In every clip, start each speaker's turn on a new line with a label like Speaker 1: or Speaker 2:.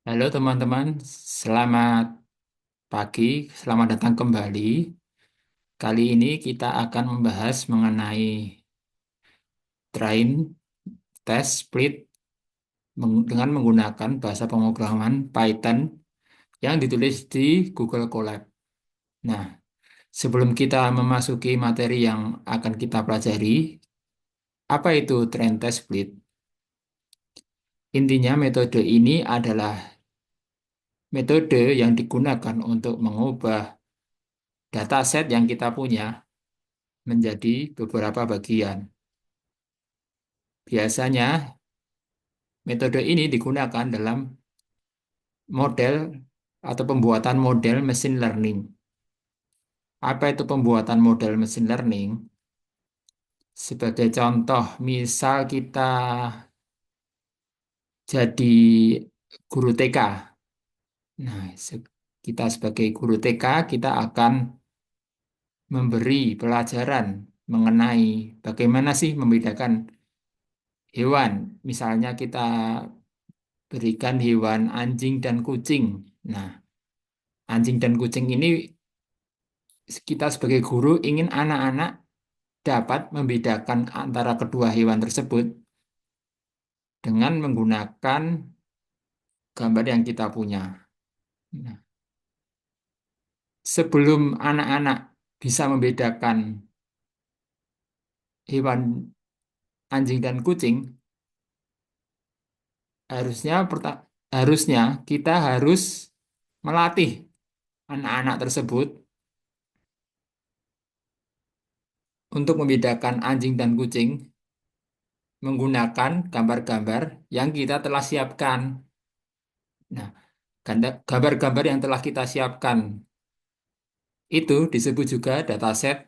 Speaker 1: Halo teman-teman, selamat pagi, selamat datang kembali. Kali ini kita akan membahas mengenai train, test, split dengan menggunakan bahasa pemrograman Python yang ditulis di Google Colab. Nah, sebelum kita memasuki materi yang akan kita pelajari, apa itu train, test, split? Intinya metode ini adalah metode yang digunakan untuk mengubah dataset yang kita punya menjadi beberapa bagian. Biasanya metode ini digunakan dalam model atau pembuatan model machine learning. Apa itu pembuatan model machine learning? Sebagai contoh, misal kita jadi guru TK. Nah, kita sebagai guru TK, kita akan memberi pelajaran mengenai bagaimana sih membedakan hewan. Misalnya kita berikan hewan anjing dan kucing. Nah, anjing dan kucing ini kita sebagai guru ingin anak-anak dapat membedakan antara kedua hewan tersebut dengan menggunakan gambar yang kita punya. Nah, sebelum anak-anak bisa membedakan hewan anjing dan kucing, harusnya kita harus melatih anak-anak tersebut untuk membedakan anjing dan kucing menggunakan gambar-gambar yang kita telah siapkan. Nah, gambar-gambar yang telah kita siapkan itu disebut juga dataset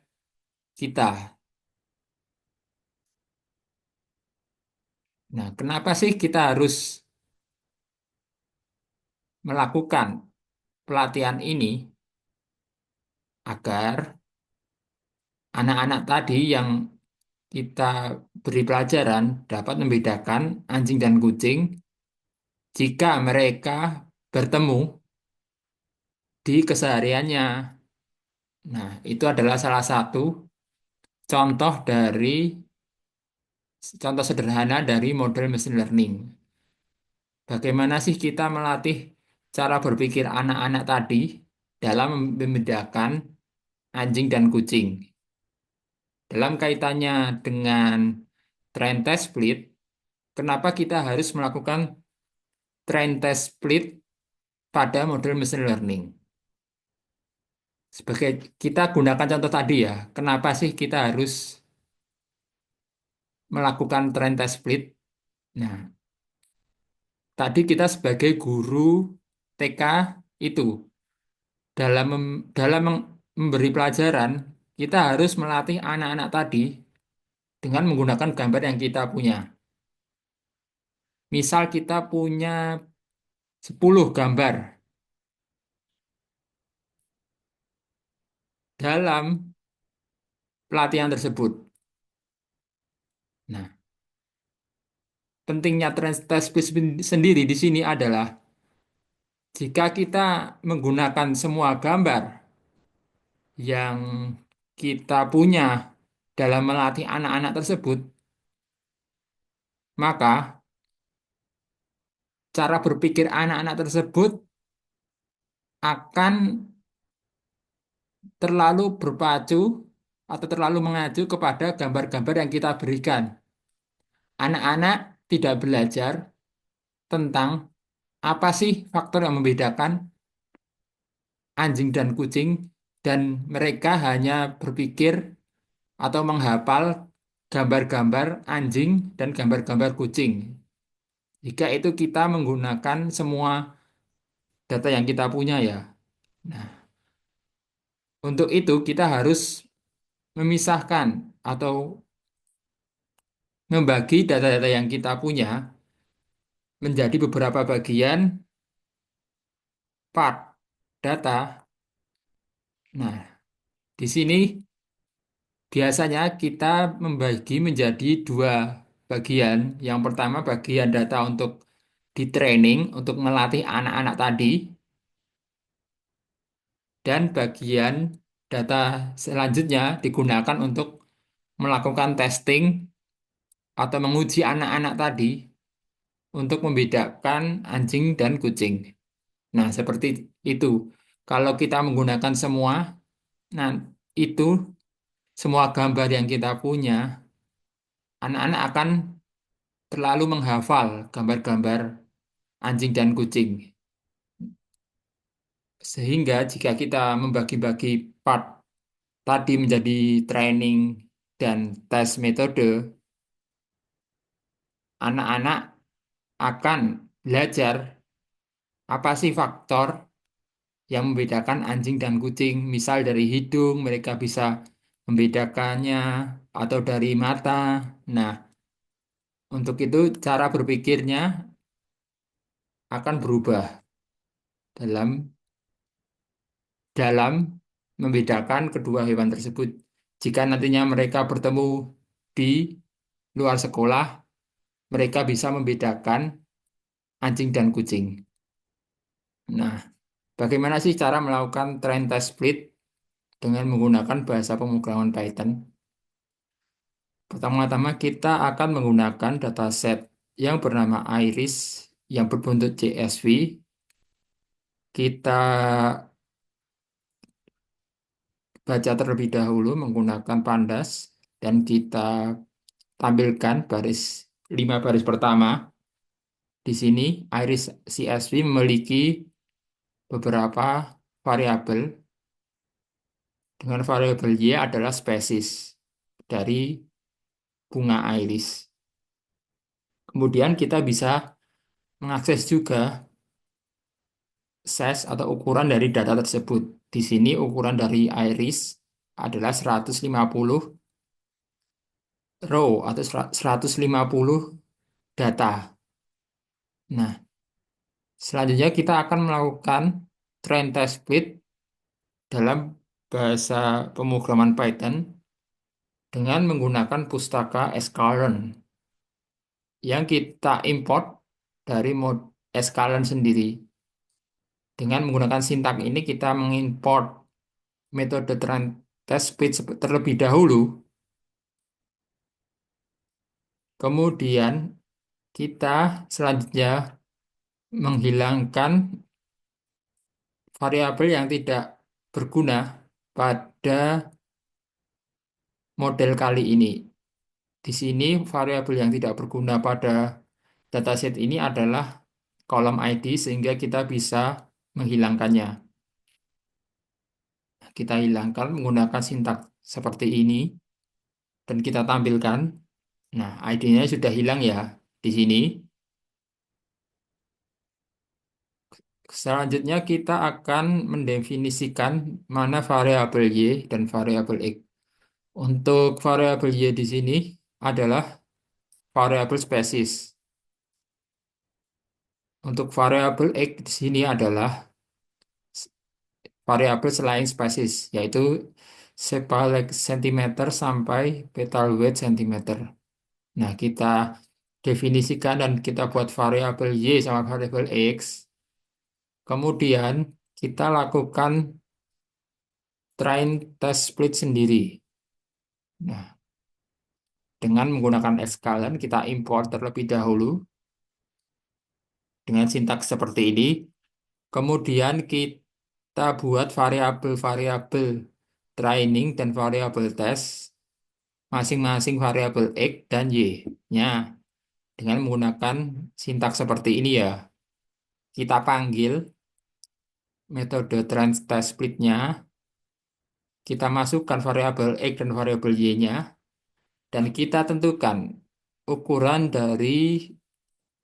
Speaker 1: kita. Nah, kenapa sih kita harus melakukan pelatihan ini agar anak-anak tadi yang kita beri pelajaran dapat membedakan anjing dan kucing jika mereka bertemu di kesehariannya. Nah, itu adalah salah satu contoh dari contoh sederhana dari model machine learning. Bagaimana sih kita melatih cara berpikir anak-anak tadi dalam membedakan anjing dan kucing? Dalam kaitannya dengan train test split, kenapa kita harus melakukan train test split pada model machine learning? Sebagai kita gunakan contoh tadi ya, kenapa sih kita harus melakukan train test split? Nah, tadi kita sebagai guru TK itu memberi pelajaran, kita harus melatih anak-anak tadi dengan menggunakan gambar yang kita punya. Misal kita punya 10 gambar dalam pelatihan tersebut. Nah, pentingnya test sendiri di sini adalah jika kita menggunakan semua gambar yang kita punya dalam melatih anak-anak tersebut, maka cara berpikir anak-anak tersebut akan terlalu berpacu atau terlalu mengacu kepada gambar-gambar yang kita berikan. Anak-anak tidak belajar tentang apa sih faktor yang membedakan anjing dan kucing, dan mereka hanya berpikir atau menghafal gambar-gambar anjing dan gambar-gambar kucing. Jika itu kita menggunakan semua data yang kita punya ya. Nah, untuk itu kita harus memisahkan atau membagi data-data yang kita punya menjadi beberapa bagian part data. Nah, di sini biasanya kita membagi menjadi dua bagian. Yang pertama bagian data untuk di training untuk melatih anak-anak tadi, dan bagian data selanjutnya digunakan untuk melakukan testing atau menguji anak-anak tadi untuk membedakan anjing dan kucing. Nah, seperti itu. Kalau kita menggunakan semua, nah itu semua gambar yang kita punya, anak-anak akan terlalu menghafal gambar-gambar anjing dan kucing. Sehingga jika kita membagi-bagi part tadi menjadi training dan tes metode, anak-anak akan belajar apa sih faktor yang membedakan anjing dan kucing. Misal dari hidung, mereka bisa membedakannya, atau dari mata. Nah, untuk itu cara berpikirnya akan berubah dalam dalam membedakan kedua hewan tersebut. Jika nantinya mereka bertemu di luar sekolah, mereka bisa membedakan anjing dan kucing. Nah, bagaimana sih cara melakukan train test split dengan menggunakan bahasa pemrograman Python? Pertama-tama kita akan menggunakan dataset yang bernama Iris yang berbentuk CSV. Kita baca terlebih dahulu menggunakan Pandas dan kita tampilkan 5 baris pertama. Di sini Iris CSV memiliki beberapa variabel, dengan variabel Y adalah spesies dari bunga iris. Kemudian kita bisa mengakses juga size atau ukuran dari data tersebut. Di sini ukuran dari iris adalah 150 row atau 150 data. Nah, selanjutnya kita akan melakukan train test split dalam bahasa pemrograman Python dengan menggunakan pustaka sklearn yang kita import dari mode sklearn sendiri. Dengan menggunakan sintak ini kita mengimport metode train test split terlebih dahulu. Kemudian kita selanjutnya menghilangkan variabel yang tidak berguna pada model kali ini. Di sini variabel yang tidak berguna pada dataset ini adalah kolom ID, sehingga kita bisa menghilangkannya. Kita hilangkan menggunakan sintak seperti ini dan kita tampilkan. Nah, ID-nya sudah hilang ya di sini. Selanjutnya kita akan mendefinisikan mana variabel Y dan variabel X. Untuk variabel Y di sini adalah variabel spesies. Untuk variabel X di sini adalah variabel selain spesies, yaitu sepal centimeter sampai petal weight centimeter. Nah, kita definisikan dan kita buat variabel Y sama variabel X. Kemudian kita lakukan train test split sendiri. Nah, dengan menggunakan sklearn kita import terlebih dahulu dengan sintaks seperti ini. Kemudian kita buat variabel-variabel training dan variabel test, masing-masing variabel X dan Y-nya, dengan menggunakan sintaks seperti ini ya. Kita panggil metode train test split-nya, kita masukkan variabel X dan variabel Y-nya, dan kita tentukan ukuran dari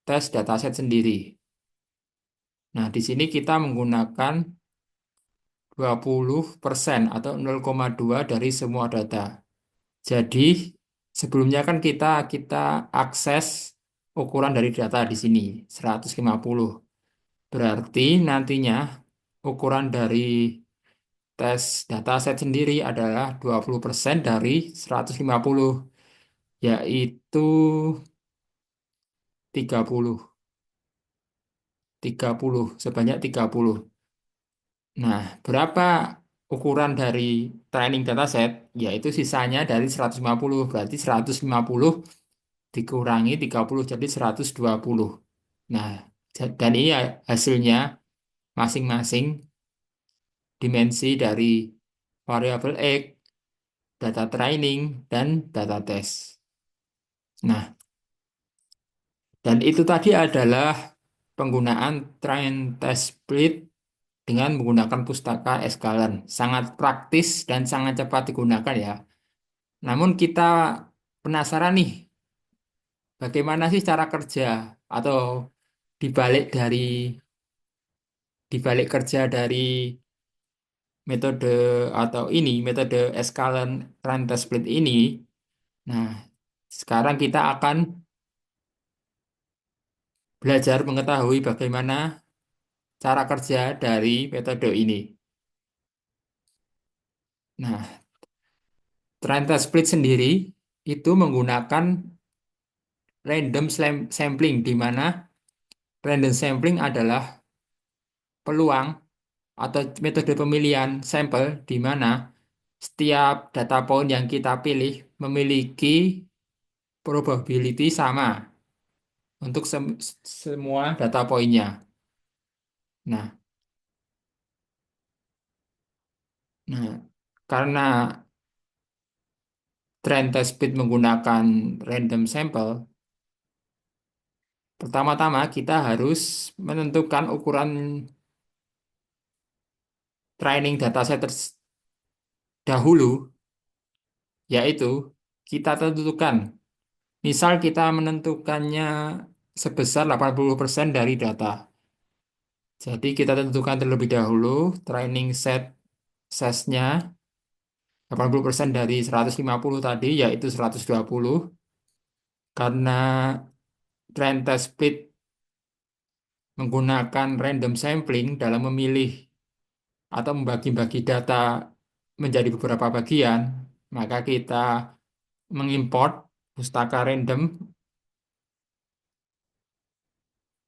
Speaker 1: tes dataset sendiri. Nah, di sini kita menggunakan 20% atau 0,2 dari semua data. Jadi, sebelumnya kan kita akses ukuran dari data di sini 150. Berarti nantinya ukuran dari tes dataset sendiri adalah 20% dari 150, yaitu 30. sebanyak 30. Nah, berapa ukuran dari training dataset? Yaitu sisanya dari 150. Berarti 150 dikurangi 30 jadi 120. Nah, dan ini hasilnya masing-masing dimensi dari variabel X, data training, dan data test. Nah, dan itu tadi adalah penggunaan train test split dengan menggunakan pustaka Escalern. Sangat praktis dan sangat cepat digunakan ya. Namun kita penasaran nih, bagaimana sih cara kerja atau dibalik dari dibalik kerja dari metode atau ini metode Escalern train test split ini. Nah, sekarang kita akan belajar mengetahui bagaimana cara kerja dari metode ini. Nah, Trenta split sendiri itu menggunakan sampling, di mana random sampling adalah peluang atau metode pemilihan sampel di mana setiap data point yang kita pilih memiliki probability sama untuk semua data poinnya. Nah, nah, karena trend test split menggunakan random sample, pertama-tama kita harus menentukan ukuran training dataset dahulu, yaitu kita tentukan. Misal kita menentukannya sebesar 80% dari data. Jadi kita tentukan terlebih dahulu training set size-nya 80% dari 150 tadi, yaitu 120. Karena trend test split menggunakan random sampling dalam memilih atau membagi-bagi data menjadi beberapa bagian, maka kita mengimport pustaka random,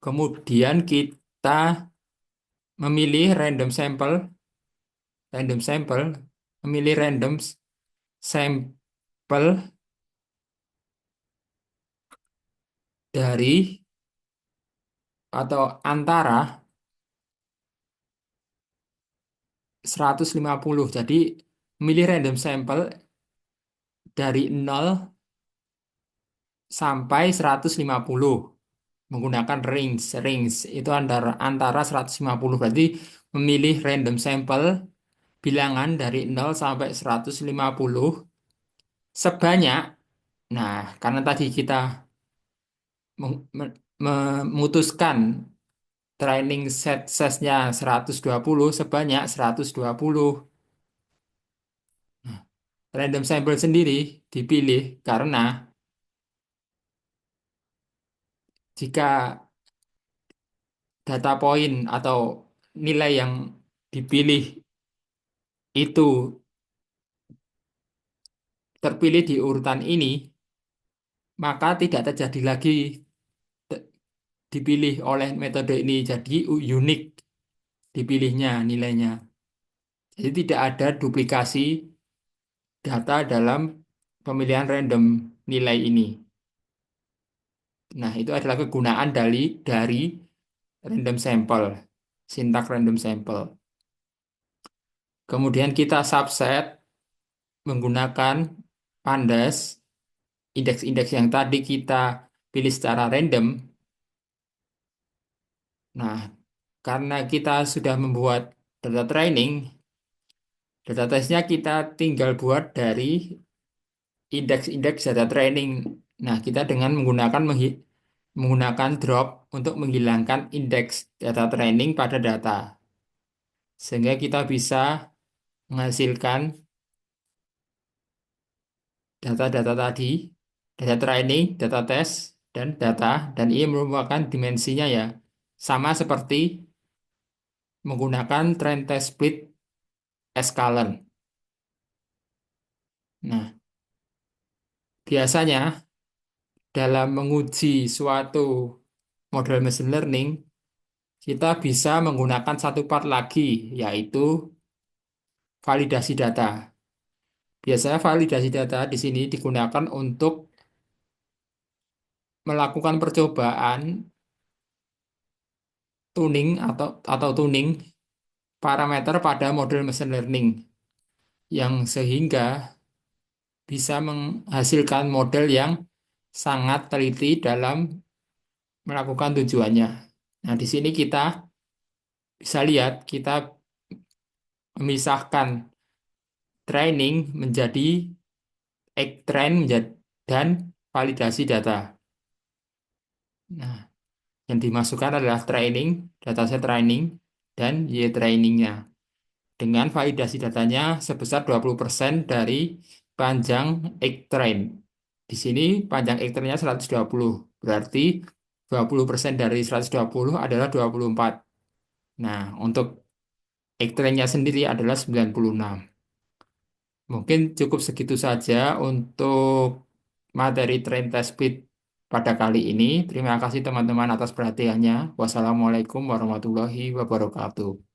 Speaker 1: kemudian kita memilih random sampel, memilih random sampel dari atau antara 150. Jadi memilih random sampel dari 0 sampai 150 menggunakan range. Range itu antara 150. Berarti memilih random sampel bilangan dari 0 sampai 150 sebanyak. Nah, karena tadi kita memutuskan training set size-nya 120 sebanyak 120. Nah, random sample sendiri dipilih karena jika data point atau nilai yang dipilih itu terpilih di urutan ini, maka tidak terjadi lagi te- dipilih oleh metode ini. Jadi unik dipilihnya nilainya. Jadi tidak ada duplikasi data dalam pemilihan random nilai ini. Nah, itu adalah kegunaan dari random sample, sintak random sample. Kemudian kita subset menggunakan pandas, indeks-indeks yang tadi kita pilih secara random. Nah, karena kita sudah membuat data training, data testnya kita tinggal buat dari indeks-indeks data training. Nah, kita dengan menggunakan drop untuk menghilangkan indeks data training pada data. Sehingga kita bisa menghasilkan data-data tadi, data training, data test, dan ini merupakan dimensinya ya. Sama seperti menggunakan trend test split Escalern. Nah, biasanya dalam menguji suatu model machine learning, kita bisa menggunakan satu part lagi, yaitu validasi data. Biasanya validasi data di sini digunakan untuk melakukan percobaan tuning atau tuning parameter pada model machine learning yang sehingga bisa menghasilkan model yang sangat teliti dalam melakukan tujuannya. Nah, di sini kita bisa lihat kita memisahkan training menjadi train dan validasi data. Nah, yang dimasukkan adalah training, dataset training, dan Y-trainingnya. Dengan validasi datanya sebesar 20% dari panjang X-train. Di sini panjang X-trainnya 120, berarti 20% dari 120 adalah 24. Nah, untuk X-trainnya sendiri adalah 96. Mungkin cukup segitu saja untuk materi train test speed pada kali ini. Terima kasih teman-teman atas perhatiannya. Wassalamualaikum warahmatullahi wabarakatuh.